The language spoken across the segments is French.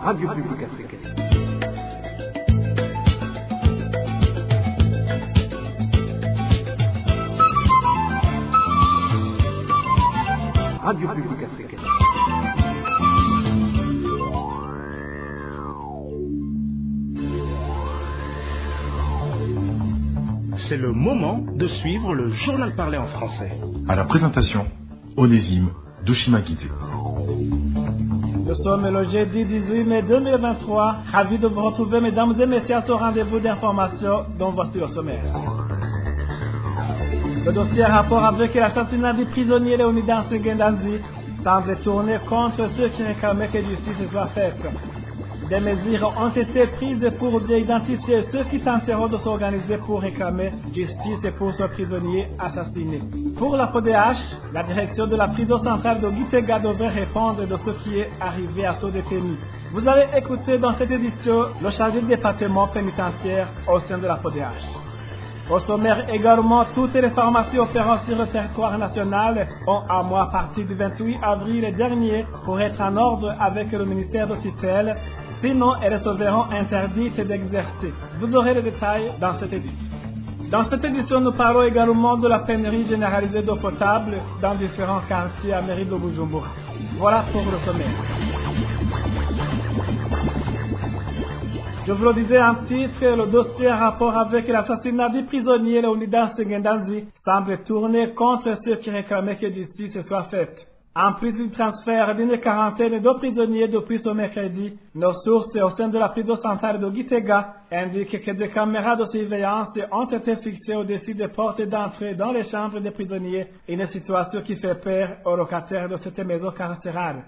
Radio Publique Africaine. Radio Publique Africaine. C'est le moment de suivre le journal parlé en français. À la présentation, Onésime Douchimakité. Nous sommes le jeudi 18 mai 2023. Ravi de vous retrouver, mesdames et messieurs, à ce rendez-vous d'information dont voici le sommaire. Le dossier en rapport avec l'assassinat du prisonnier Léonidas Ngendanzi semble tourner contre ceux qui réclamaient que justice soit faite. Des mesures ont été prises pour identifier ceux qui tenteront de s'organiser pour réclamer justice pour ce prisonnier assassiné. Pour la PODH, la direction de la prison centrale de Gitega devrait répondre de ce qui est arrivé à ce détenu. Vous allez écouter dans cette édition le chargé du département pénitentiaire au sein de la PODH. Au sommaire également, toutes les pharmacies opérant sur le territoire national ont un mois à partir du 28 avril dernier pour être en ordre avec le ministère de tutelle. Sinon, elles se verront interdites d'exercer. Vous aurez les détails dans cette édition. Dans cette édition, nous parlons également de la pénurie généralisée d'eau potable dans différents quartiers à mairie de Bujumbura. Voilà pour le sommaire. Je vous le disais en titre, le dossier en rapport avec l'assassinat du prisonnier Léonidas Ngendanzi semble tourner contre ceux qui réclamaient que justice soit faite. En plus du transfert d'une quarantaine de prisonniers depuis ce mercredi, nos sources au sein de la prison centrale de Gitega indiquent que des caméras de surveillance ont été fixées au-dessus des portes d'entrée dans les chambres des prisonniers, une situation qui fait peur aux locataires de cette maison carcérale.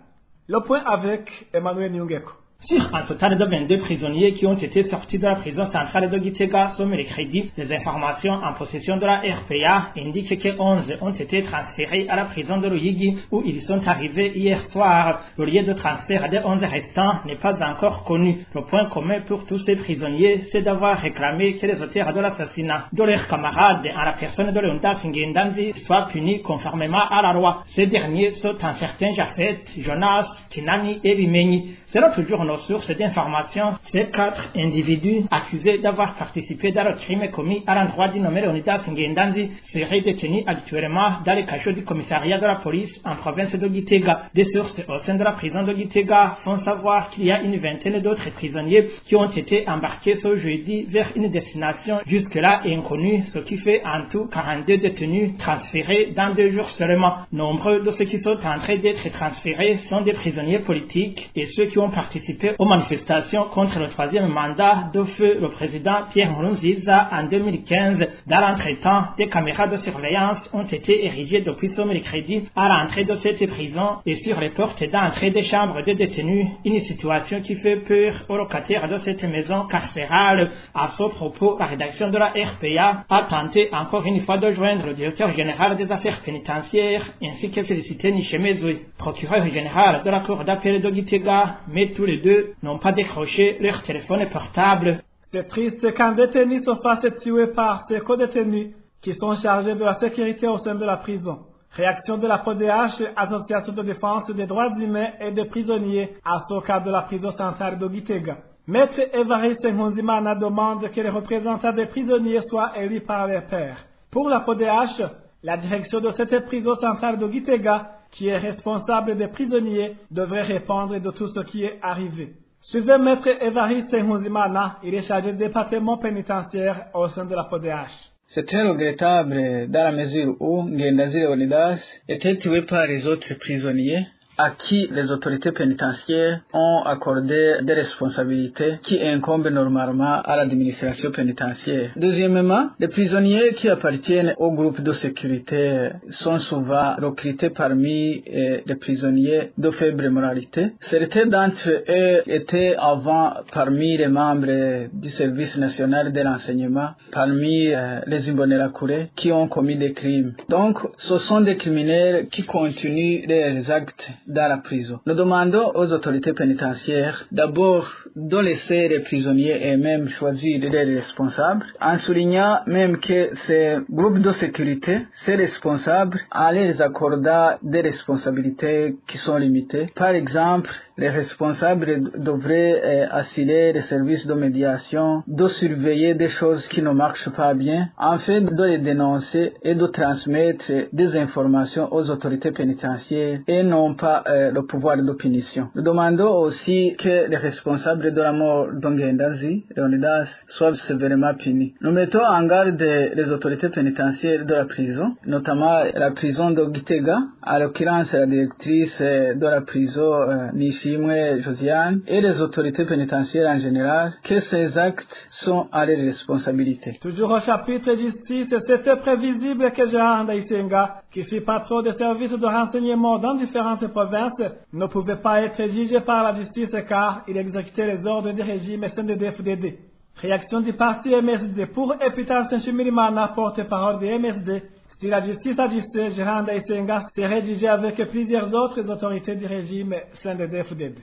Le point avec Emmanuel Nyungeko. Sur un total de 22 prisonniers qui ont été sortis de la prison centrale de Gitega ce mercredi, les informations en possession de la RPA indiquent que 11 ont été transférés à la prison de Ruyigi où ils sont arrivés hier soir. Le lieu de transfert des 11 restants n'est pas encore connu. Le point commun pour tous ces prisonniers, c'est d'avoir réclamé que les auteurs de l'assassinat de leurs camarades en la personne de Léonidas Ngendanzi soient punis conformément à la loi. Ces derniers sont un certain Jafet, Jonas, Kinani et Bimenyi. Selon toujours nos sources d'information, ces 4 individus accusés d'avoir participé dans le crime commis à l'endroit du nommé Léonidas Ngendanzi seraient détenus actuellement dans les cachots du commissariat de la police en province de Gitega. Des sources au sein de la prison de Gitega font savoir qu'il y a une vingtaine d'autres prisonniers qui ont été embarqués ce jeudi vers une destination jusque-là inconnue, ce qui fait en tout 42 détenus transférés dans 2 jours seulement. Nombreux de ceux qui sont en train d'être transférés sont des prisonniers politiques et ceux qui ont participé aux manifestations contre le 3e mandat de feu le président Pierre Nkurunziza en 2015. Dans l'entretemps, des caméras de surveillance ont été érigées depuis ce mercredi à l'entrée de cette prison et sur les portes d'entrée des chambres de détenus. Une situation qui fait peur aux locataires de cette maison carcérale. À ce propos, la rédaction de la RPA a tenté encore une fois de joindre le directeur général des affaires pénitentiaires ainsi que Félicité Nichemezwe, procureur général de la cour d'appel de Gitega, mais tous les deux n'ont pas décroché leur téléphone portable. C'est triste qu'un détenu se fasse tuer par ses co-détenus qui sont chargés de la sécurité au sein de la prison. Réaction de la PODH, Association de défense des droits humains et des prisonniers, à ce cas de la prison centrale de Gitega. Maître Évariste Nkunzimana demande que les représentants des prisonniers soient élus par les pairs. Pour la PODH, la direction de cette prison centrale de Gitega, qui est responsable des prisonniers, devrait répondre de tout ce qui est arrivé. Suivez Maître Évariste Nkunzimana, il est chargé du département pénitentiaire au sein de la PODH. C'est très regrettable dans la mesure où Ngendanzi Léonidas était tué par les autres prisonniers à qui les autorités pénitentiaires ont accordé des responsabilités qui incombent normalement à l'administration pénitentiaire. Deuxièmement, les prisonniers qui appartiennent au groupe de sécurité sont souvent recrutés parmi les prisonniers de faible moralité. Certains d'entre eux étaient avant parmi les membres du service national de l'enseignement, parmi les Imbonerakure qui ont commis des crimes. Donc, ce sont des criminels qui continuent leurs actes dans la prison. Nous demandons aux autorités pénitentiaires d'abord de laisser les prisonniers eux-mêmes choisir les responsables, en soulignant même que ces groupes de sécurité, ces responsables, en les accordant des responsabilités qui sont limitées. Par exemple, les responsables devraient assurer les services de médiation, de surveiller des choses qui ne marchent pas bien, afin de les dénoncer et de transmettre des informations aux autorités pénitentiaires et non pas le pouvoir de punition. Nous demandons aussi que les responsables de la mort d'Ongendazi, Leonidas, soient sévèrement punis. Nous mettons en garde les autorités pénitentiaires de la prison, notamment la prison de Gitega, à l'occurrence la directrice de la prison Nishimwe Josiane, et les autorités pénitentiaires en général, que ces actes sont à leur responsabilité. Toujours au chapitre justice, c'était prévisible que Gérard Ndayisenga, qui fit patron des services de renseignement dans différentes provinces, ne pouvait pas être jugé par la justice car il exécutait les ordres du régime CNDD-FDD. Réaction du parti MSD pour Epitas Nshimirimana, porte-parole du MSD. Si la justice agissait, Gérard Ndayisenga serait jugé avec plusieurs autres autorités du régime CNDD-FDD.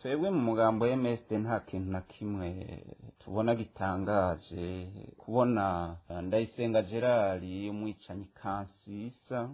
twebwe mu mugambo MSD nta kintu na kimwe tubona gitangaje kubona Ndayisenga Gerard umwicanyi kansisa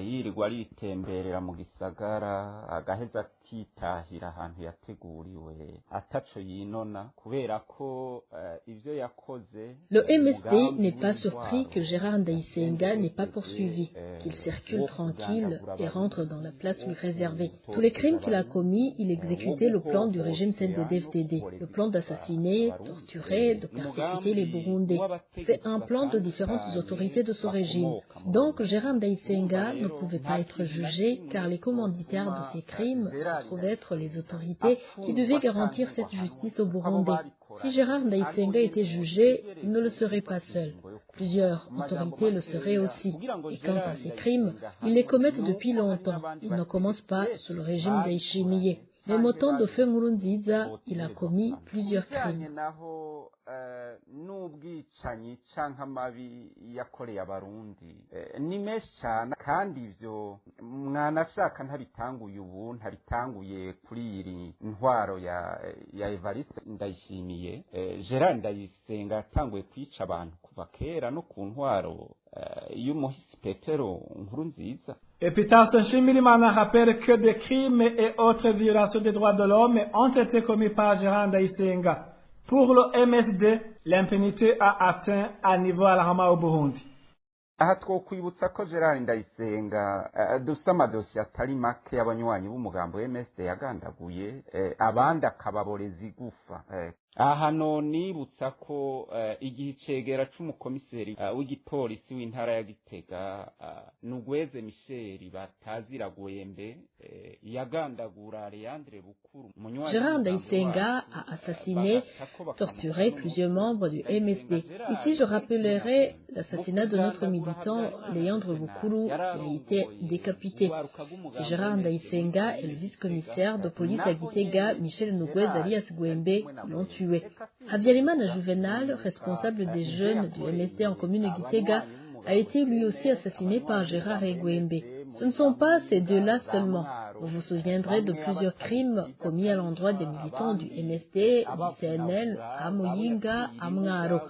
yirirwa aritemberera mu gisagara agaheza akitahira ahantu yateguriwe ataco yinona kubera ko ivyo yakoze. Le MSD n'est pas surpris que Gérard Ndayisenga n'est pas poursuivi, qu'il circule tranquille et rentre dans la place lui réservée. Tous les crimes qu'il a commis, il exécutait le plan du régime CNDD-FDD, le plan d'assassiner, torturer, de persécuter les Burundais. C'est un plan de différentes autorités de ce régime. Donc Gérard Ndayisenga ne pouvait pas être jugé car les commanditaires de ces crimes se trouvaient être les autorités qui devaient garantir cette justice au Burundi. Si Gérard Ndayisenga était jugé, il ne le serait pas seul. Plusieurs autorités le seraient aussi. Et quant à ces crimes, ils les commettent depuis longtemps. Ils ne commencent pas sous le régime d'Aishimiye. Même au temps de Feu Nkurunziza, il a commis plusieurs crimes. N'ubwicanyi canke amabi yakoreye abarundi ni menshi cyane kandi ivyo mwanashaka ntabitanguye ubu ntabitanguye kuri iri ntwaro ya Evariste Ndayishimiye. Gérard Ndayisenga yatanguye kwica abantu kuva kera no ku ntwaro y'umuhisi Petero Nkurunziza. Epitas Nshimirimana rappelle que des crimes et autres violations des droits de l'homme ont été commis par Gérard Ndayisenga. Pour le MSD, l'impunité a atteint un niveau alarmant au Burundi. Aha twokwibutsa ko Gérard Ndayisenga dufite amadosiye atari make y'abanywanyi b'umugambo MSD yagandaguye abandi akababoreza igufa. Aha nibutsa ko igihe cegera c'umukomiseri w'igipolisi w'intara ya Gitega Nugweze Michel batazira Gwembe yagandagura Leandre Bukuru. Gérard Ndayisenga a assassiné, torturé plusieurs membres du MSD. Ici, je rappellerai l'assassinat de notre militant Leandre Bukuru qui a été décapité. C'est Gérard Ndayisenga et le vice-commissaire de police à Gitega Michel Nugweze alias Gwembe qui l'ont tué. Habyarimana Juvenal, responsable des jeunes du MSD en commune Gitega, a été lui aussi assassiné par Gérard Gwembe. Ce ne sont pas ces deux-là seulement. Vous vous souviendrez de plusieurs crimes commis à l'endroit des militants du MSD, du CNL, à Muyinga, à Mwaro.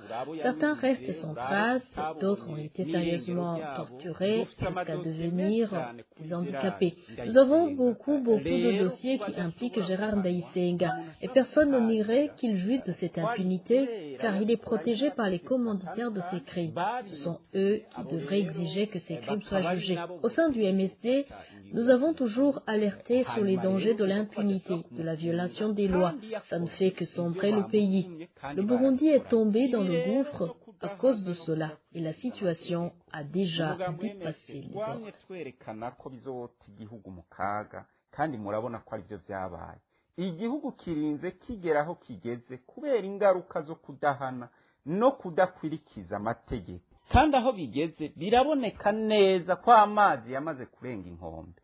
Certains restent sans trace, d'autres ont été sérieusement torturés jusqu'à devenir des handicapés. Nous avons beaucoup de dossiers qui impliquent Gérard Ndayisenga et personne ne nierait qu'il jouit de cette impunité car il est protégé par les commanditaires de ces crimes. Ce sont eux qui devraient exiger que ces crimes soient jugés. Au sein du MSD, nous avons toujours alerté sur les dangers de l'impunité, de la violation des lois. Ça ne fait que sombrer le pays. Le Burundi est tombé dans le gouffre à cause de cela et la situation a déjà dépassé les bornes. Igihugu kirinze kigera aho kigeze kubera ingaruka zo kudahana no kudakwirikiza amategeko kandi aho bigeze biraboneka neza ko amazi yamaze kurenga inkombe.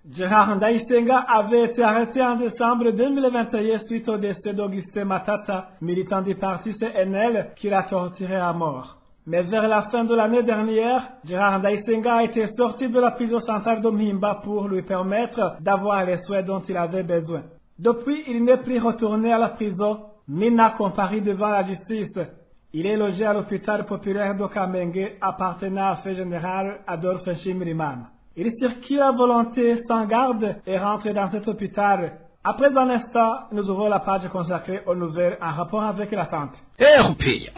Gérard Ndayisenga avait été arrêté en décembre 2021 suite au décès d'Augustin Matata, militant du parti CNL, qui l'a torturé à mort. Mais vers la fin de l'année dernière, Gérard Ndayisenga a été sorti de la prison centrale de Mhimba pour lui permettre d'avoir les soins dont il avait besoin. Depuis, il n'est plus retourné à la prison, ni n'a comparu devant la justice. Il est logé à l'hôpital populaire de Kamenge, appartenant à Fait général Adolphe Nshimirimana. Il circule à volonté sans garde et rentre dans cet hôpital Après un instant, nous ouvrons la page consacrée aux nouvelles en rapport avec la santé. RPA.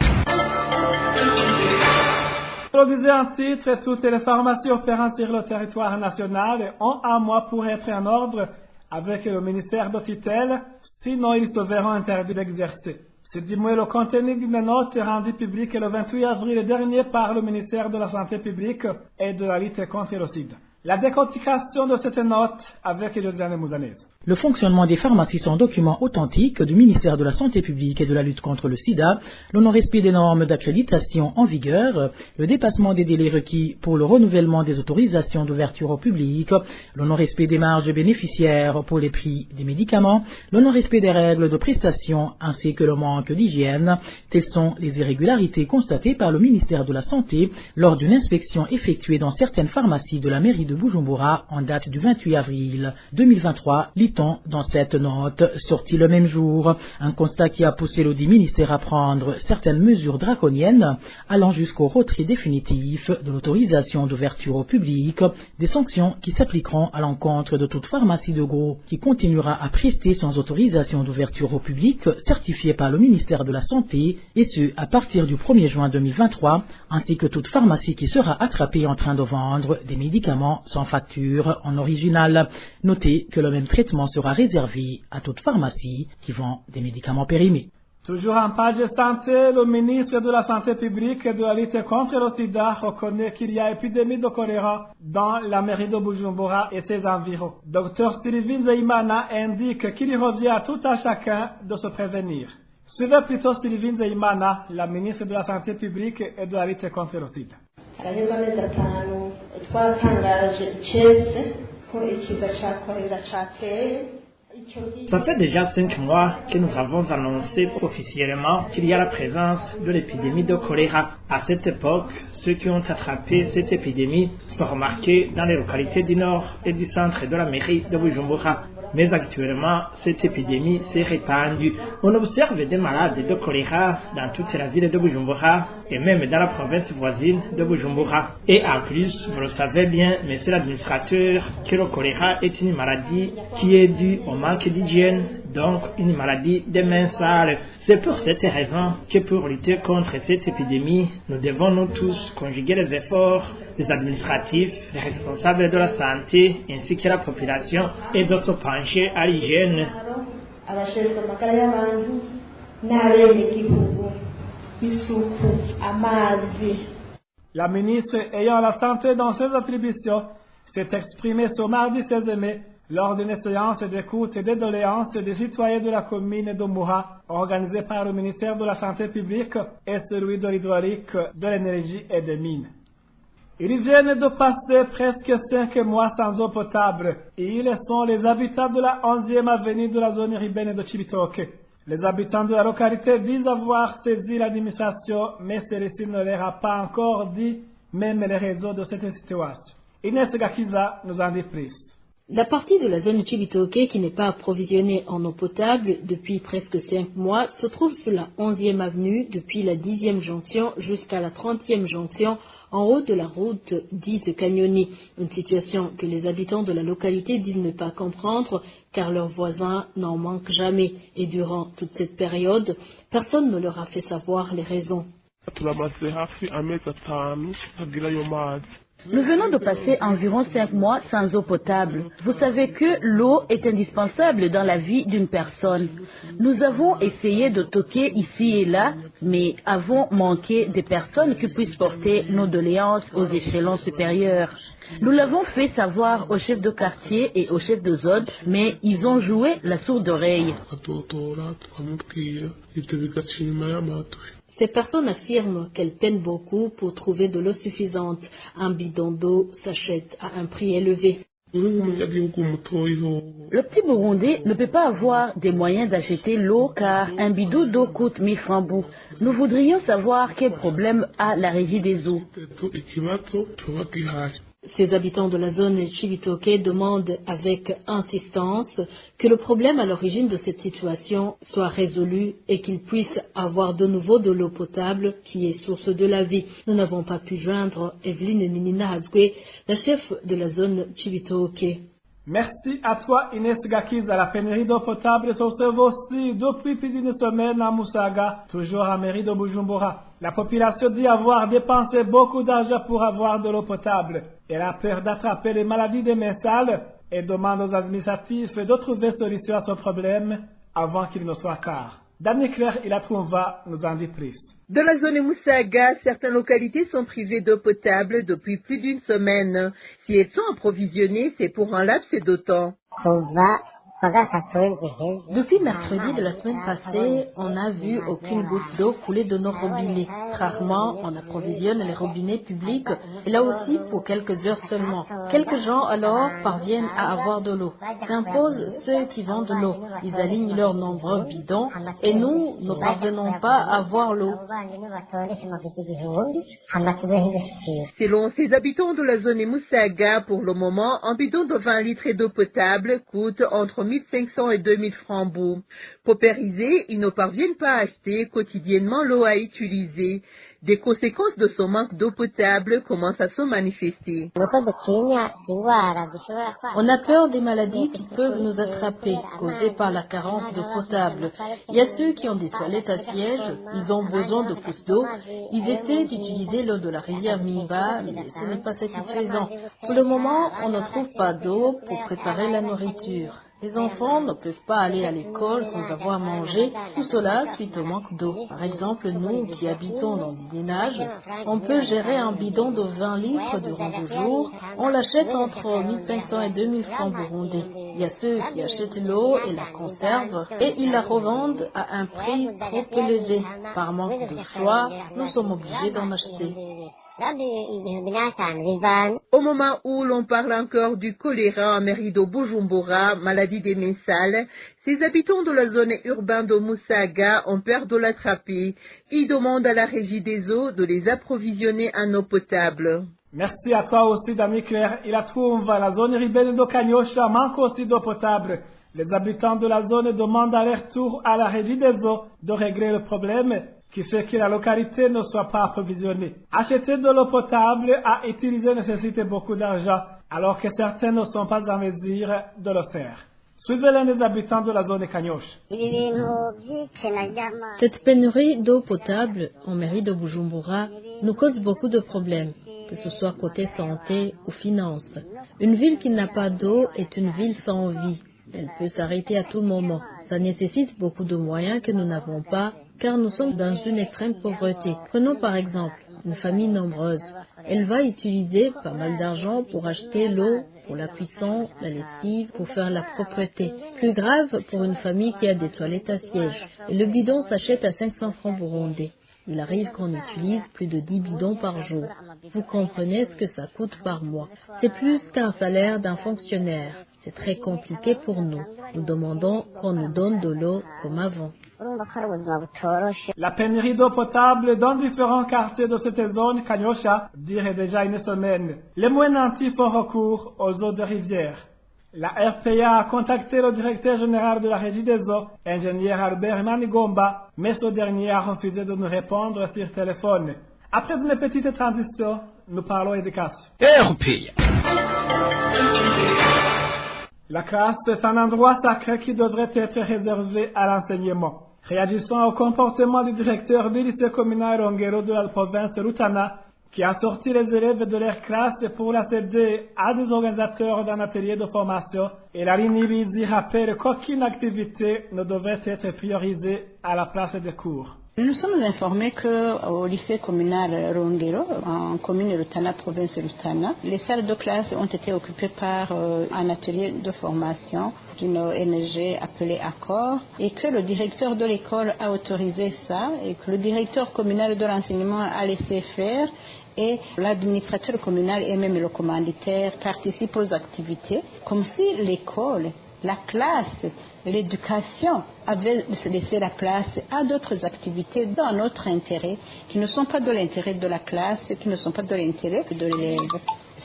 Je le disais en titre, toutes les pharmacies opérant sur le territoire national ont un mois pour être en ordre avec le ministère de tutelle, sinon ils se verront interdits d'exercer. C'est du moins le contenu d'une note rendue publique le 28 avril dernier par le ministère de la Santé publique et de la lutte contre le sida. La décortication de cette note avec Josiane Mouzanet. Le fonctionnement des pharmacies sont documents authentiques du ministère de la Santé publique et de la lutte contre le sida, le non-respect des normes d'accréditation en vigueur, le dépassement des délais requis pour le renouvellement des autorisations d'ouverture au public, le non-respect des marges bénéficiaires pour les prix des médicaments, le non-respect des règles de prestation ainsi que le manque d'hygiène. Telles sont les irrégularités constatées par le ministère de la Santé lors d'une inspection effectuée dans certaines pharmacies de la mairie de Bujumbura en date du 28 avril 2023, dans cette note sortie le même jour. Un constat qui a poussé le dit ministère à prendre certaines mesures draconiennes allant jusqu'au retrait définitif de l'autorisation d'ouverture au public, des sanctions qui s'appliqueront à l'encontre de toute pharmacie de gros qui continuera à prester sans autorisation d'ouverture au public certifiée par le ministère de la Santé et ce à partir du 1er juin 2023, ainsi que toute pharmacie qui sera attrapée en train de vendre des médicaments sans facture en original. Notez que le même traitement sera réservé à toute pharmacie qui vend des médicaments périmés. Toujours en page santé, le ministre de la Santé publique et de la lutte contre le sida reconnaît qu'il y a épidémie de choléra dans la mairie de Bujumbura et ses environs. Dr Sylvine Zeimana indique qu'il revient à tout à chacun de se prévenir. Suivez plutôt Sylvine Zeimana, la ministre de la Santé publique et de la lutte contre le sida. Ça fait déjà 5 mois que nous avons annoncé officiellement qu'il y a la présence de l'épidémie de choléra. À cette époque, ceux qui ont attrapé cette épidémie sont remarqués dans les localités du nord et du centre de la mairie de Bujumbura. Mais actuellement, cette épidémie s'est répandue. On observe des malades de choléra dans toute la ville de Bujumbura et même dans la province voisine de Bujumbura. Et en plus, vous le savez bien, monsieur l'administrateur, que le choléra est une maladie qui est due au manque d'hygiène, donc une maladie des mains sales. C'est pour cette raison que pour lutter contre cette épidémie, nous devons nous tous conjuguer les efforts des administratifs, les responsables de la santé ainsi que la population et de se pencher à l'hygiène. La ministre ayant la santé dans ses attributions s'est exprimée ce mardi 16 mai lors d'une séance d'écoute et de doléances des citoyens de la commune de Moura, organisée par le ministère de la Santé publique et celui de l'hydraulique, de l'énergie et des mines. Ils viennent de passer presque 5 mois sans eau potable et ils sont les habitants de la 11e avenue de la zone urbaine de Cibitoke. Les habitants de la localité disent avoir saisi l'administration, mais celle-ci ne leur a pas encore dit même les raisons de cette situation. Inès Gakiza nous en dit plus. La partie de la zone Cibitoke qui n'est pas approvisionnée en eau potable depuis presque 5 mois se trouve sur la 11e avenue depuis la 10e jonction jusqu'à la 30e jonction en haut de la route dite Cagnoni. Une situation que les habitants de la localité disent ne pas comprendre car leurs voisins n'en manquent jamais. Et durant toute cette période, personne ne leur a fait savoir les raisons. Nous venons de passer environ 5 mois sans eau potable. Vous savez que l'eau est indispensable dans la vie d'une personne. Nous avons essayé de toquer ici et là, mais avons manqué des personnes qui puissent porter nos doléances aux échelons supérieurs. Nous l'avons fait savoir au chef de quartier et au chef de zone, mais ils ont joué la sourde oreille. Ces personnes affirment qu'elles peinent beaucoup pour trouver de l'eau suffisante. Un bidon d'eau s'achète à un prix élevé. Le petit Burundais ne peut pas avoir des moyens d'acheter l'eau car un bidon d'eau coûte 1000 francs. Nous voudrions savoir quel problème a la régie des eaux. Ces habitants de la zone Cibitoke demandent avec insistance que le problème à l'origine de cette situation soit résolu et qu'ils puissent avoir de nouveau de l'eau potable qui est source de la vie. Nous n'avons pas pu joindre Evelyne Ninina Hazgwe, la chef de la zone Cibitoke. Merci à toi Inès Gakiz. La pénurie d'eau potable s'observe aussi depuis plus d'une semaine à Musaga, toujours à mairie de Bujumbura. La population dit avoir dépensé beaucoup d'argent pour avoir de l'eau potable. Elle a peur d'attraper les maladies des mensales et demande aux administratifs de trouver solution à ce problème avant qu'il ne soit tard. Daniel Claire Ilatrumva nous en dit plus. Dans la zone Musaga, certaines localités sont privées d'eau potable depuis plus d'une semaine. Si elles sont approvisionnées, c'est pour un laps de temps. Depuis mercredi de la semaine passée, on n'a vu aucune goutte d'eau couler de nos robinets. Rarement, on approvisionne les robinets publics, et là aussi pour quelques heures seulement. Quelques gens alors parviennent à avoir de l'eau. S'imposent ceux qui vendent l'eau. Ils alignent leurs nombreux bidons, et nous ne parvenons pas à avoir l'eau. Selon ces habitants de la zone Musaga, pour le moment, un bidon de 20 litres d'eau potable coûte entre 1500 et 2000 francs bourg. Paupérisés, ils ne parviennent pas à acheter quotidiennement l'eau à utiliser. Des conséquences de ce manque d'eau potable commencent à se manifester. On a peur des maladies qui peuvent nous attraper, causées par la carence d'eau potable. Il y a ceux qui ont des toilettes à siège, ils ont besoin de pousses d'eau. Ils essaient d'utiliser l'eau de la rivière Mimba, mais ce n'est pas satisfaisant. Pour le moment, on ne trouve pas d'eau pour préparer la nourriture. Les enfants ne peuvent pas aller à l'école sans avoir mangé, tout cela suite au manque d'eau. Par exemple, nous qui habitons dans des ménages, on peut gérer un bidon de 20 litres durant 2 jours. On l'achète entre 1500 et 2000 francs burundais. Il y a ceux qui achètent l'eau et la conservent et ils la revendent à un prix trop élevé. Par manque de choix, nous sommes obligés d'en acheter. Au moment où l'on parle encore du choléra en mairie de Bujumbura, maladie des mensales, ces habitants de la zone urbaine de Musaga ont peur de l'attraper. Ils demandent à la régie des eaux de les approvisionner en eau potable. Merci à toi aussi, Dami Claire. Il a trouvé la zone urbaine de Kanyosha manque aussi d'eau potable. Les habitants de la zone demandent à leur tour à la régie des eaux de régler le problème qui fait que la localité ne soit pas approvisionnée. Acheter de l'eau potable à utiliser nécessite beaucoup d'argent, alors que certains ne sont pas en mesure de le faire. Suivez l'un des habitants de la zone Kanyosha. Cette pénurie d'eau potable en mairie de Bujumbura nous cause beaucoup de problèmes, que ce soit côté santé ou finances. Une ville qui n'a pas d'eau est une ville sans vie. Elle peut s'arrêter à tout moment. Ça nécessite beaucoup de moyens que nous n'avons pas, car nous sommes dans une extrême pauvreté. Prenons par exemple une famille nombreuse. Elle va utiliser pas mal d'argent pour acheter l'eau, pour la cuisson, la lessive, pour faire la propreté. Plus grave pour une famille qui a des toilettes à siège. Et le bidon s'achète à 500 francs burundais. Il arrive qu'on utilise plus de 10 bidons par jour. Vous comprenez ce que ça coûte par mois. C'est plus qu'un salaire d'un fonctionnaire. C'est très compliqué pour nous. Nous demandons qu'on nous donne de l'eau comme avant. La pénurie d'eau potable dans différents quartiers de cette zone Kanyosha dure déjà une semaine. Les moyens nantis font recours aux eaux de rivière. La RPA a contacté le directeur général de la régie des eaux, ingénieur Albert Manigomba, mais ce dernier a refusé de nous répondre sur téléphone. Après une petite transition, nous parlons éducation. RPA. La classe est un endroit sacré qui devrait être réservé à l'enseignement. Réagissant au comportement du directeur du lycée communal Rongero de la province de Rutana, qui a sorti les élèves de leur classe pour la céder à des organisateurs d'un atelier de formation, et la ligne Bizi rappelle qu'aucune activité ne devait être priorisée à la place des cours. Nous sommes informés qu'au lycée communal Rongero, en commune Rutana, province de Rutana, les salles de classe ont été occupées par un atelier de formation d'une ONG appelée Accor, et que le directeur de l'école a autorisé ça, et que le directeur communal de l'enseignement a laissé faire, et l'administrateur communal et même le commanditaire participent aux activités, comme si l'école, la classe, l'éducation avait laissé la place à d'autres activités dans notre intérêt, qui ne sont pas de l'intérêt de la classe, qui ne sont pas de l'intérêt de l'élève.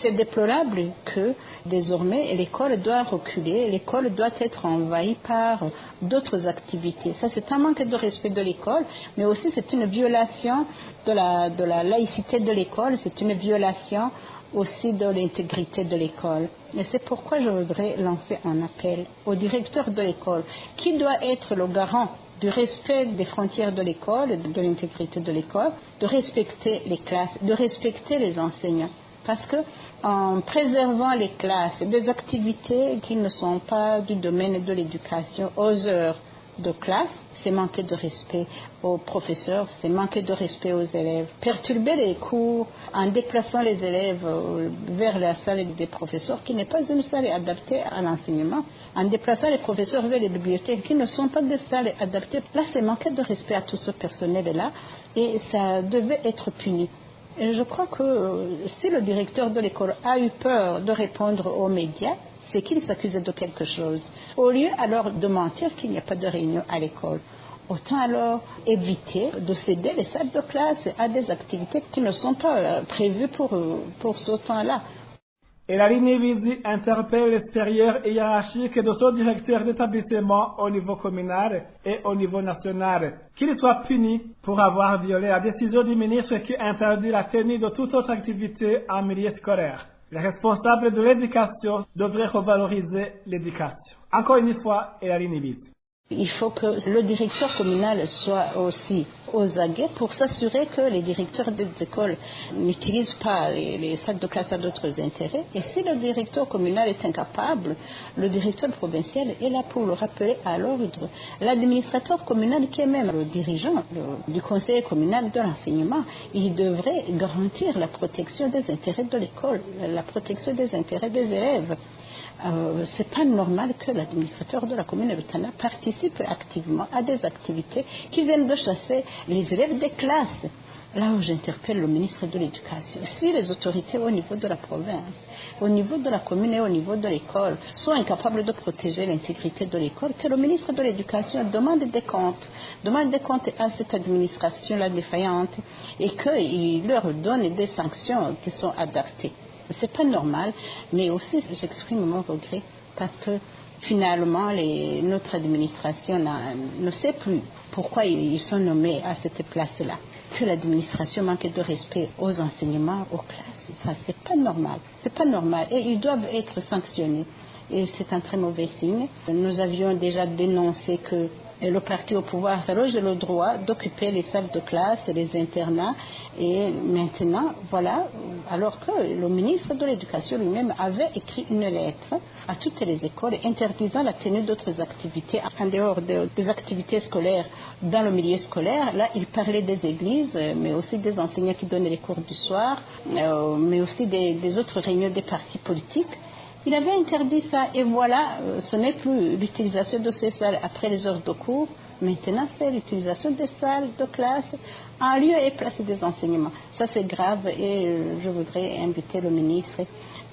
C'est déplorable que désormais l'école doit reculer, l'école doit être envahie par d'autres activités. Ça, c'est un manque de respect de l'école, mais aussi c'est une violation de la laïcité de l'école, c'est une violation aussi de l'intégrité de l'école. Et c'est pourquoi je voudrais lancer un appel au directeur de l'école, qui doit être le garant du respect des frontières de l'école, de l'intégrité de l'école, de respecter les classes, de respecter les enseignants. Parce que en préservant les classes, des activités qui ne sont pas du domaine de l'éducation, aux heures de classe, c'est manquer de respect aux professeurs, c'est manquer de respect aux élèves. Perturber les cours en déplaçant les élèves vers la salle des professeurs, qui n'est pas une salle adaptée à l'enseignement, en déplaçant les professeurs vers les bibliothèques, qui ne sont pas des salles adaptées. Là, c'est manquer de respect à tout ce personnel-là, et ça devait être puni. Et je crois que si le directeur de l'école a eu peur de répondre aux médias, c'est qu'il s'accusait de quelque chose. Au lieu alors de mentir qu'il n'y a pas de réunion à l'école, autant alors éviter de céder les salles de classe à des activités qui ne sont pas prévues pour ce temps-là. Et la ligne Visi interpelle l'extérieur hiérarchique de ce directeur d'établissement au niveau communal et au niveau national, qu'il soit puni pour avoir violé la décision du ministre qui interdit la tenue de toute autre activité en milieu scolaire. Les responsables de l'éducation devraient revaloriser l'éducation. Encore une fois, et la ligne Visi. Il faut que le directeur communal soit aussi aux aguets pour s'assurer que les directeurs des écoles n'utilisent pas les salles de classe à d'autres intérêts. Et si le directeur communal est incapable, le directeur provincial est là pour le rappeler à l'ordre. L'administrateur communal, qui est même le dirigeant du conseil communal de l'enseignement, il devrait garantir la protection des intérêts de l'école, la protection des intérêts des élèves. C'est pas normal que l'administrateur de la commune de Tana participe activement à des activités qui viennent de chasser les élèves des classes. Là où j'interpelle le ministre de l'Éducation, si les autorités au niveau de la province, au niveau de la commune et au niveau de l'école sont incapables de protéger l'intégrité de l'école, que le ministre de l'Éducation demande des comptes à cette administration-là défaillante et qu'il leur donne des sanctions qui sont adaptées. C'est pas normal, mais aussi j'exprime mon regret parce que finalement notre administration ne sait plus pourquoi ils sont nommés à cette place-là. Que l'administration manque de respect aux enseignements, aux classes, ça c'est pas normal. C'est pas normal et ils doivent être sanctionnés. Et c'est un très mauvais signe. Nous avions déjà dénoncé que le parti au pouvoir s'arroge le droit d'occuper les salles de classe, les internats, et maintenant, voilà, alors que le ministre de l'Éducation lui-même avait écrit une lettre à toutes les écoles interdisant la tenue d'autres activités en dehors des activités scolaires dans le milieu scolaire. Là, il parlait des églises, mais aussi des enseignants qui donnaient les cours du soir, mais aussi des autres réunions des partis politiques. Il avait interdit ça et voilà, ce n'est plus l'utilisation de ces salles après les heures de cours. Maintenant, c'est l'utilisation des salles de classe en lieu et place des enseignements. Ça, c'est grave et je voudrais inviter le ministre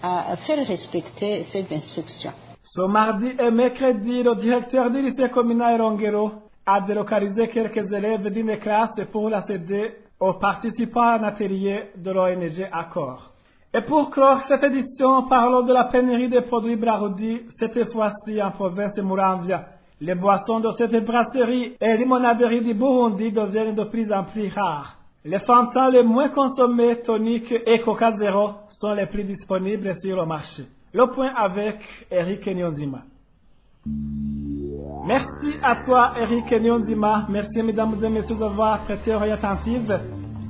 à faire respecter ces instructions. Ce mardi et mercredi, le directeur du lycée communal Rongero a délocalisé quelques élèves d'une classe pour la céder aux participants à un atelier de l'ONG Accor. Et pour clore cette édition, parlons de la pénurie des produits Braroudi, cette fois-ci en province de Muramvya. Les boissons de cette brasserie et limonaderie du Burundi deviennent de plus en plus rares. Les Fanta les moins consommés, toniques et Coca Zero, sont les plus disponibles sur le marché. Le point avec Eric Nyonzima. Merci à toi, Eric Nyonzima. Merci, mesdames et messieurs, d'avoir prêté oreille attentive.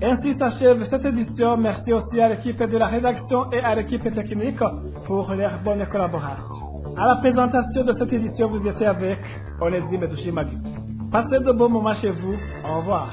Ainsi s'achève cette édition. Merci aussi à l'équipe de la rédaction et à l'équipe technique pour leur bonne collaboration. À la présentation de cette édition, vous étiez avec Onésime Dushimagi. Passez de bons moments chez vous. Au revoir.